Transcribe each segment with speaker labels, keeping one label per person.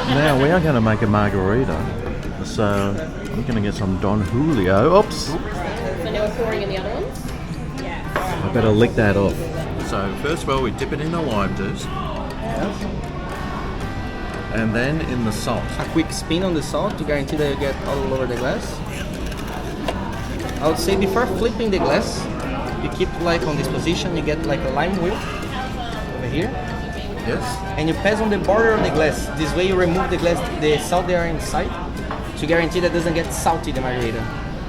Speaker 1: Now we are going to make a margarita, so I'm going to get some Don Julio. Oops!
Speaker 2: So now we're pouring in the other ones?
Speaker 1: I better lick that off. So first of all we dip it in the lime juice. And then in the salt.
Speaker 3: A quick spin on the salt to guarantee that you get all over the glass. I would say before flipping the glass, you keep like on this position, you get like a lime wheel over here.
Speaker 1: Yes.
Speaker 3: And you pass on the border of the glass. This way you remove the glass, the salt they are inside, to guarantee that it doesn't get salty, the margarita.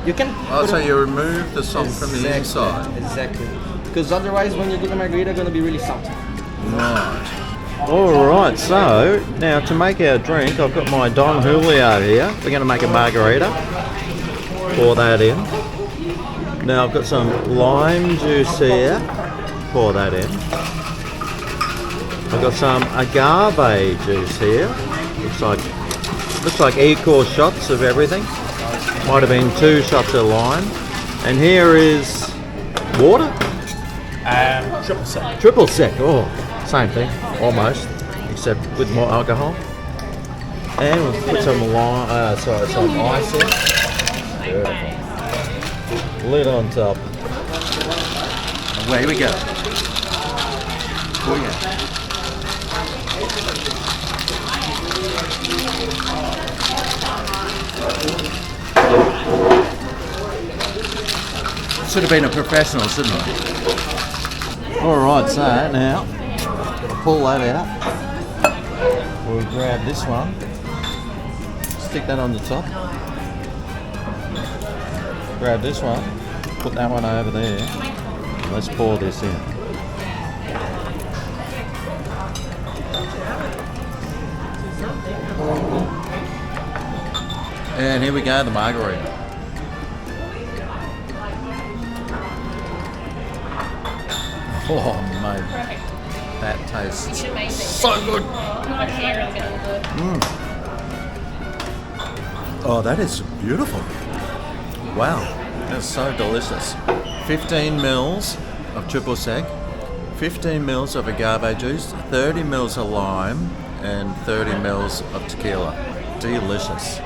Speaker 3: You can
Speaker 1: So you remove the salt from the inside.
Speaker 3: Exactly. Because otherwise when you do the margarita, it's going to be really salty.
Speaker 1: Right. Alright, so now to make our drink, I've got my Don Julio here. We're going to make a margarita. Pour that in. Now I've got some lime juice here. Pour that in. I've got some agave juice here. Looks like equal shots of everything. Might have been 2 shots of lime. And here is water.
Speaker 4: Triple sec.
Speaker 1: Triple sec. Oh, same thing, almost, except with more alcohol. And we'll put some some ice in. Beautiful. Lid on top. Away we go. Oh yeah. Should have been a professional, shouldn't I? Alright, so now, pull that out. We'll grab this one, stick that on the top. Grab this one, put that one over there. Let's pour this in. And here we go, the margarita. Oh mate, that tastes so good. Oh, that is beautiful. Wow, that's so delicious. 15 mils of triple sec, 15 mils of agave juice, 30 mils of lime, and 30 mils of tequila. Delicious.